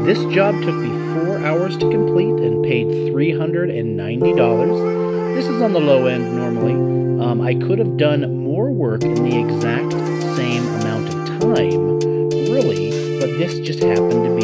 This job took me 4 hours to complete and paid $390. This is on the low end normally. I could have done more work in the exact same amount of time, really, but this just happened to